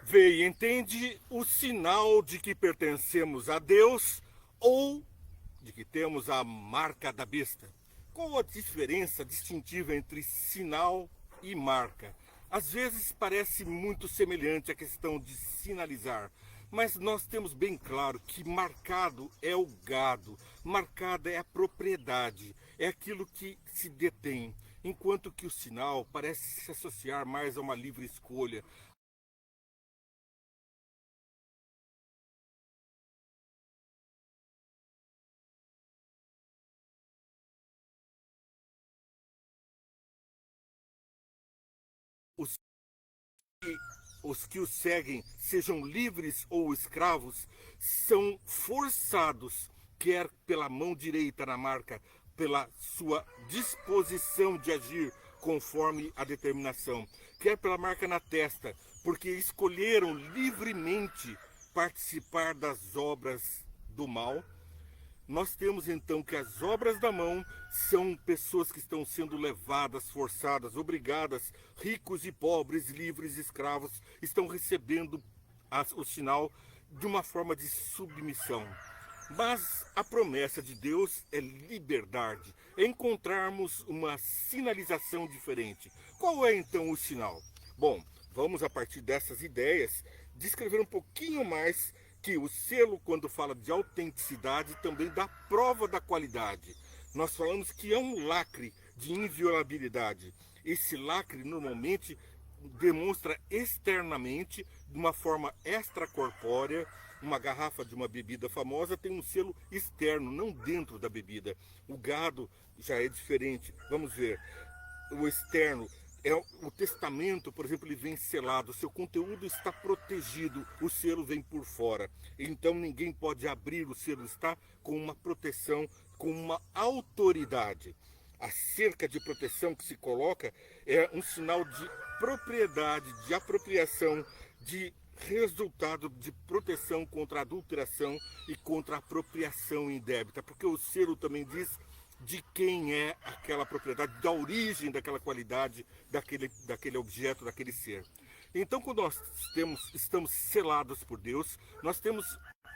Vê e entende o sinal de que pertencemos a Deus ou de que temos a marca da besta. Qual a diferença distintiva entre sinal e marca? Às vezes parece muito semelhante à questão de sinalizar, mas nós temos bem claro que marcado é o gado, marcada é a propriedade, é aquilo que se detém, enquanto que o sinal parece se associar mais a uma livre escolha. Os os que o seguem, sejam livres ou escravos, são forçados, quer pela mão direita na marca, pela sua disposição de agir conforme a determinação, quer pela marca na testa, porque escolheram livremente participar das obras do mal. Nós temos então que as obras da mão são pessoas que estão sendo levadas, forçadas, obrigadas, ricos e pobres, livres e escravos, estão recebendo o sinal de uma forma de submissão. Mas a promessa de Deus é liberdade, é encontrarmos uma sinalização diferente. Qual é então o sinal? Bom, vamos a partir dessas ideias descrever um pouquinho mais que o selo, quando fala de autenticidade, também dá prova da qualidade. Nós falamos que é um lacre de inviolabilidade. Esse lacre normalmente demonstra externamente, de uma forma extracorpórea. Uma garrafa de uma bebida famosa tem um selo externo, não dentro da bebida. O gado já é diferente. Vamos ver. O externo é o testamento, por exemplo, ele vem selado, o seu conteúdo está protegido, o selo vem por fora. Então ninguém pode abrir, o selo está com uma proteção, com uma autoridade. A cerca de proteção que se coloca é um sinal de propriedade, de apropriação, de resultado de proteção contra a adulteração e contra a apropriação indébita, porque o selo também diz de quem é aquela propriedade, da origem daquela qualidade, daquele objeto, daquele ser. Então, quando nós estamos selados por Deus, nós temos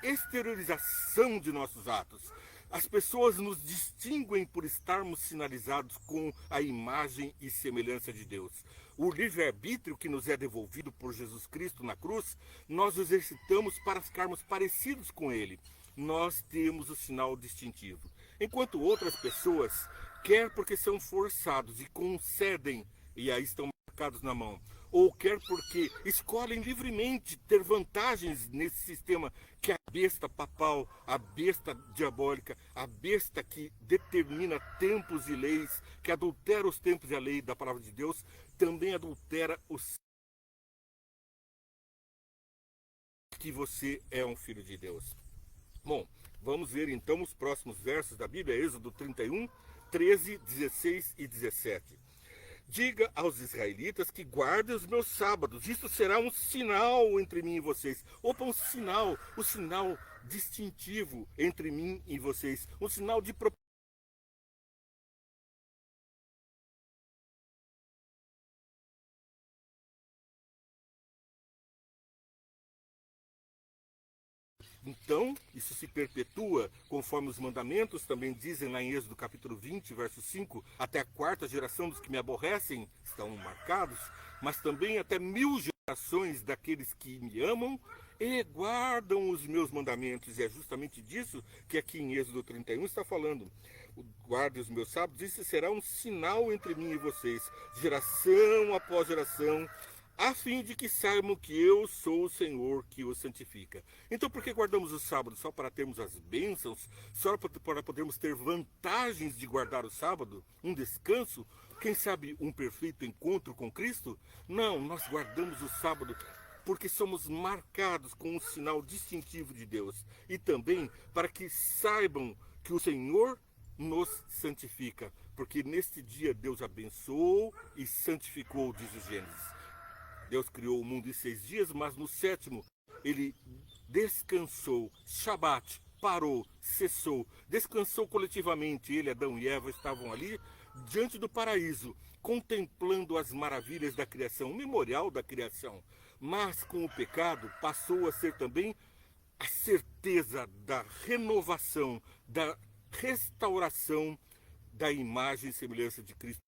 exteriorização de nossos atos. As pessoas nos distinguem por estarmos sinalizados com a imagem e semelhança de Deus. O livre-arbítrio que nos é devolvido por Jesus Cristo na cruz, nós exercitamos para ficarmos parecidos com Ele. Nós temos o sinal distintivo. Enquanto outras pessoas, quer porque são forçados e concedem, e aí estão marcados na mão, ou quer porque escolhem livremente ter vantagens nesse sistema que é a besta papal, a besta diabólica, a besta que determina tempos e leis, que adultera os tempos e a lei da palavra de Deus, também adultera os que você é um filho de Deus. Bom, vamos ver então os próximos versos da Bíblia, Êxodo 31, 13, 16 e 17. Diga aos israelitas que guardem os meus sábados. Isso será um sinal entre mim e vocês. Opa, um sinal, o sinal distintivo entre mim e vocês. Um sinal de propriedade. Então, isso se perpetua conforme os mandamentos também dizem lá em Êxodo capítulo 20, verso 5, até a quarta geração dos que me aborrecem estão marcados, mas também até 1000 gerações daqueles que me amam e guardam os meus mandamentos. E é justamente disso que aqui em Êxodo 31 está falando. Guarde os meus sábados, isso será um sinal entre mim e vocês, geração após geração, a fim de que saibam que eu sou o Senhor que os santifica. Então, por que guardamos o sábado? Só para termos as bênçãos? Só para podermos ter vantagens de guardar o sábado? Um descanso? Quem sabe um perfeito encontro com Cristo? Não, nós guardamos o sábado porque somos marcados com um sinal distintivo de Deus. E também para que saibam que o Senhor nos santifica. Porque neste dia Deus abençoou e santificou, diz o Gênesis. Deus criou o mundo em 6 dias, mas no sétimo ele descansou. Shabat, parou, cessou. Descansou coletivamente. Ele, Adão e Eva estavam ali diante do paraíso, contemplando as maravilhas da criação, o memorial da criação. mas com o pecado passou a ser também a certeza da renovação, da restauração da imagem e semelhança de Cristo.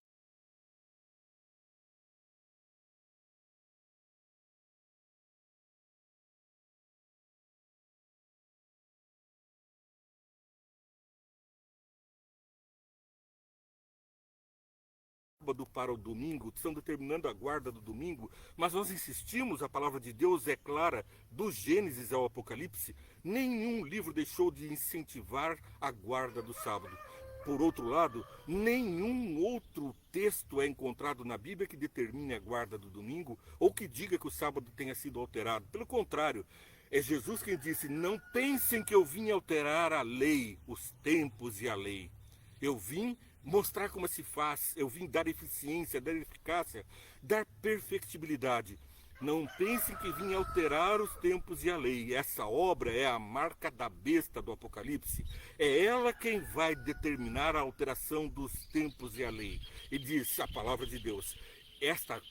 Para o domingo, estão determinando a guarda do domingo, mas nós insistimos, a palavra de Deus é clara, do Gênesis ao Apocalipse, nenhum livro deixou de incentivar a guarda do sábado. Por outro lado, nenhum outro texto é encontrado na Bíblia que determine a guarda do domingo ou que diga que o sábado tenha sido alterado. Pelo contrário, é Jesus quem disse: não pensem que eu vim alterar a lei, os tempos e a lei. Eu vim mostrar como se faz, eu vim dar eficiência, dar eficácia, dar perfectibilidade. Não pensem que vim alterar os tempos e a lei. Essa obra é a marca da besta do Apocalipse. É ela quem vai determinar a alteração dos tempos e a lei. E diz a palavra de Deus: esta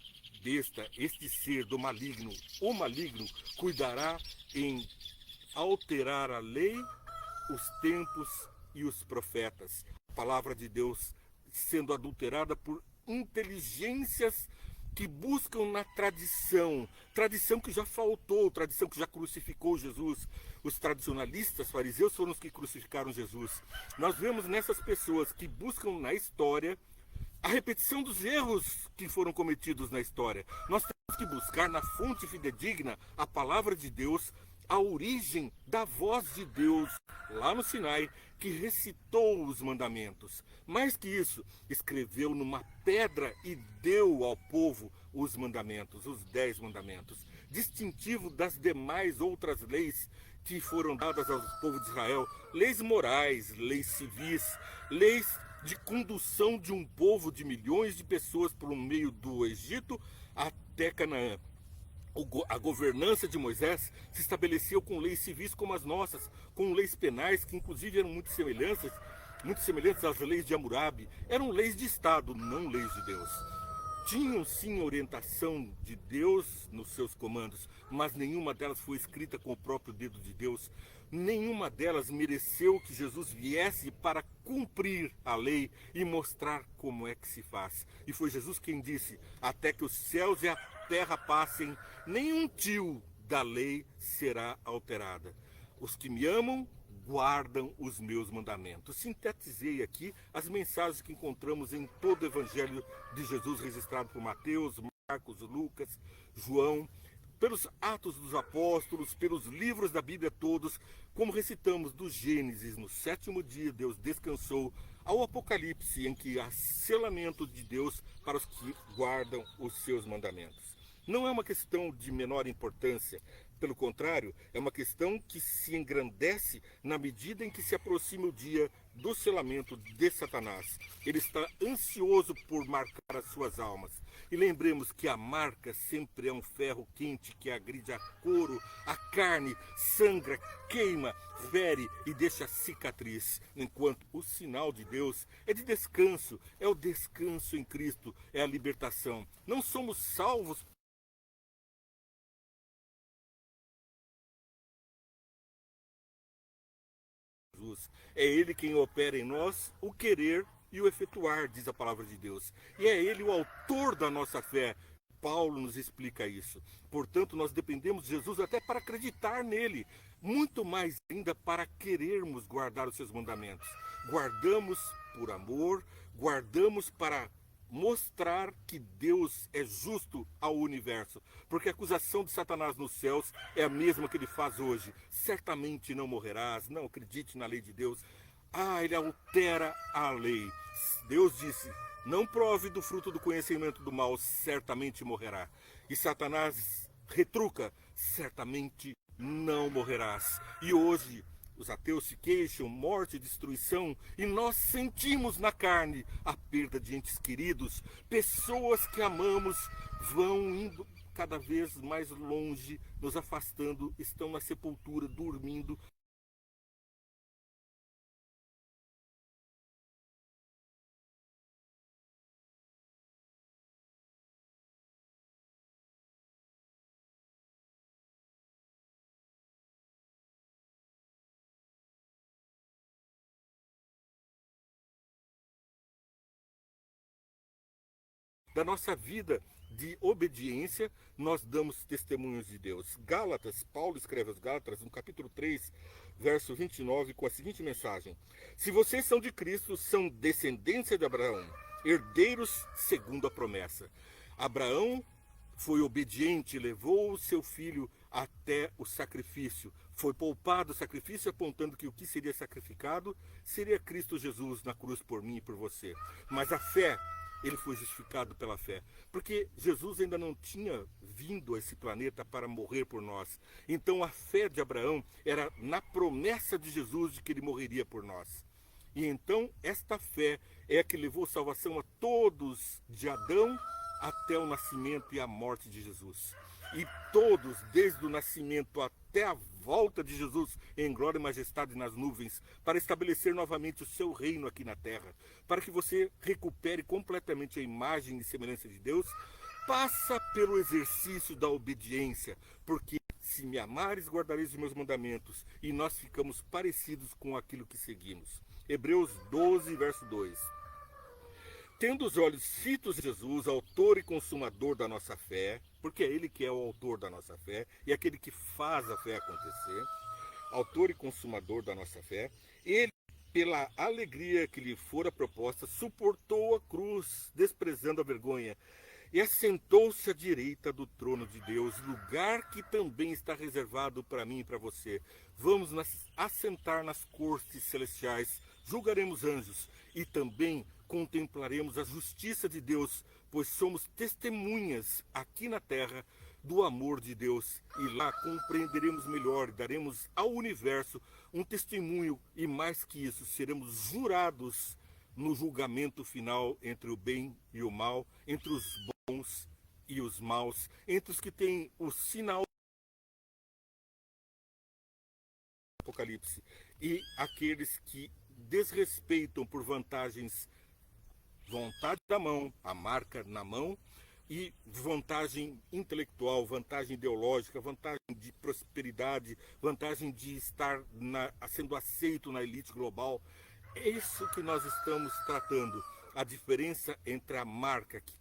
besta, este ser do maligno, o maligno, cuidará em alterar a lei, os tempos e os profetas. A palavra de Deus sendo adulterada por inteligências que buscam na tradição, tradição que já faltou, tradição que já crucificou Jesus. Os tradicionalistas fariseus foram os que crucificaram Jesus. Nós vemos nessas pessoas que buscam na história a repetição dos erros que foram cometidos na história. Nós temos que buscar na fonte fidedigna, a palavra de Deus, a origem da voz de Deus lá no Sinai, que recitou os mandamentos. Mais que isso, escreveu numa pedra e deu ao povo os mandamentos, os 10 mandamentos, distintivo das demais outras leis que foram dadas ao povo de Israel, leis morais, leis civis, leis de condução de um povo de milhões de pessoas por meio do Egito até Canaã. A governança de Moisés se estabeleceu com leis civis como as nossas, com leis penais que inclusive eram muito semelhantes às leis de Hammurabi. Eram leis de Estado, não leis de Deus. Tinham sim orientação de Deus nos seus comandos, mas nenhuma delas foi escrita com o próprio dedo de Deus. Nenhuma delas mereceu que Jesus viesse para cumprir a lei e mostrar como é que se faz. E foi Jesus quem disse: até que os céus e a terra passem, nenhum tio da lei será alterada. Os que me amam guardam os meus mandamentos. Sintetizei aqui as mensagens que encontramos em todo o Evangelho de Jesus, registrado por Mateus, Marcos, Lucas, João, pelos Atos dos Apóstolos, pelos livros da Bíblia todos, como recitamos do Gênesis, no 7º dia Deus descansou, ao Apocalipse, em que há selamento de Deus para os que guardam os seus mandamentos. Não é uma questão de menor importância, pelo contrário, é uma questão que se engrandece na medida em que se aproxima o dia do selamento de Satanás. Ele está ansioso por marcar as suas almas. E lembremos que a marca sempre é um ferro quente que agride a couro, a carne, sangra, queima, fere e deixa cicatriz. Enquanto o sinal de Deus é de descanso, é o descanso em Cristo, é a libertação. Não somos salvos Jesus. É Ele quem opera em nós o querer e o efetuar, diz a palavra de Deus. E é Ele o autor da nossa fé. Paulo nos explica isso. Portanto, nós dependemos de Jesus até para acreditar nele, muito mais ainda para querermos guardar os seus mandamentos. Guardamos por amor, guardamos para mostrar que Deus é justo ao universo, porque a acusação de Satanás nos céus é a mesma que ele faz hoje: certamente não morrerás, não acredite na lei de Deus. Ele altera a lei. Deus disse: não prove do fruto do conhecimento do mal, certamente morrerá. E Satanás retruca: certamente não morrerás. E hoje os ateus se queixam, morte e destruição, e nós sentimos na carne a perda de entes queridos. Pessoas que amamos vão indo cada vez mais longe, nos afastando, estão na sepultura, dormindo. da nossa vida de obediência, nós damos testemunhos de Deus. Gálatas, Paulo escreve aos Gálatas, no capítulo 3, verso 29, com a seguinte mensagem: se vocês são de Cristo, são descendência de Abraão, herdeiros segundo a promessa. Abraão foi obediente, levou o seu filho até o sacrifício. Foi poupado o sacrifício, apontando que o que seria sacrificado seria Cristo Jesus na cruz por mim e por você. Mas a fé, ele foi justificado pela fé, porque Jesus ainda não tinha vindo a esse planeta para morrer por nós. Então a fé de Abraão era na promessa de Jesus de que ele morreria por nós. E então esta fé é a que levou salvação a todos, de Adão até o nascimento e a morte de Jesus. E todos, desde o nascimento até a volta de Jesus em glória e majestade nas nuvens, para estabelecer novamente o seu reino aqui na terra, para que você recupere completamente a imagem e semelhança de Deus, passa pelo exercício da obediência, porque se me amares, guardareis os meus mandamentos, e nós ficamos parecidos com aquilo que seguimos. Hebreus 12, verso 2. Tendo os olhos fitos em Jesus, autor e consumador da nossa fé, porque é Ele que é o autor da nossa fé e aquele que faz a fé acontecer, autor e consumador da nossa fé, Ele, pela alegria que lhe fora proposta, suportou a cruz, desprezando a vergonha, e assentou-se à direita do trono de Deus, lugar que também está reservado para mim e para você. Vamos assentar nas cortes celestiais, julgaremos anjos e também contemplaremos a justiça de Deus, pois somos testemunhas aqui na terra do amor de Deus, e lá compreenderemos melhor, daremos ao universo um testemunho, e mais que isso, seremos jurados no julgamento final entre o bem e o mal, entre os bons e os maus, entre os que têm o sinal do Apocalipse e aqueles que desrespeitam por vantagens, vontade da mão, a marca na mão, e vantagem intelectual, vantagem ideológica, vantagem de prosperidade, vantagem de estar sendo aceito na elite global. É isso que nós estamos tratando. A diferença entre a marca que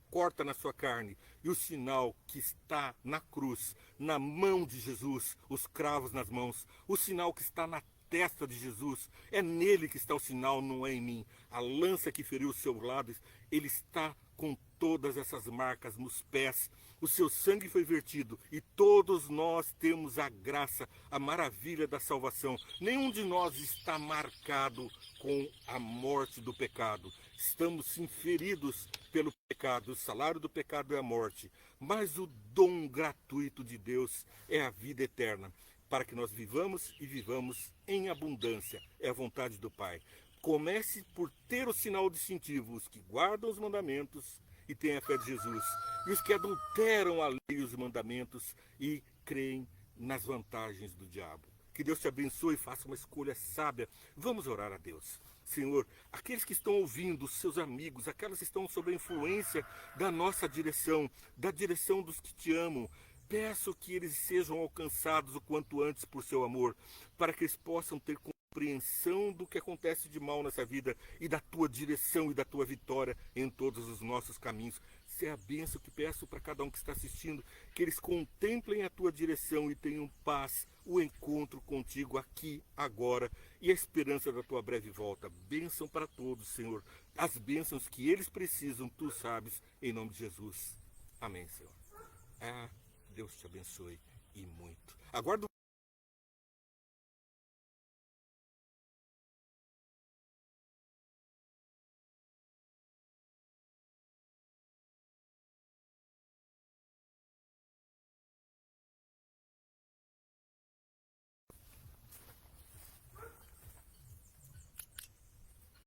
corta na sua carne e o sinal que está na cruz, na mão de Jesus, os cravos nas mãos, o sinal que está na testa de Jesus, é nele que está o sinal, não é em mim. A lança que feriu os seus lados, ele está com todas essas marcas nos pés. O seu sangue foi vertido e todos nós temos a graça, a maravilha da salvação. Nenhum de nós está marcado com a morte do pecado. Estamos sim feridos pelo pecado. O salário do pecado é a morte, mas o dom gratuito de Deus é a vida eterna, para que nós vivamos e vivamos em abundância. É a vontade do Pai. Comece por ter o sinal distintivo, os que guardam os mandamentos e têm a fé de Jesus, e os que adulteram a lei e os mandamentos e creem nas vantagens do diabo. Que Deus te abençoe e faça uma escolha sábia. Vamos orar a Deus. Senhor, aqueles que estão ouvindo, os seus amigos, aquelas que estão sob a influência da nossa direção, da direção dos que te amam, peço que eles sejam alcançados o quanto antes por seu amor, para que eles possam ter compreensão do que acontece de mal nessa vida e da tua direção e da tua vitória em todos os nossos caminhos. Se é a bênção que peço para cada um que está assistindo, que eles contemplem a tua direção e tenham paz, o encontro contigo aqui, agora, e a esperança da tua breve volta. Bênção para todos, Senhor. As bênçãos que eles precisam, tu sabes, em nome de Jesus. Amém, Senhor. Deus te abençoe e muito. Aguardo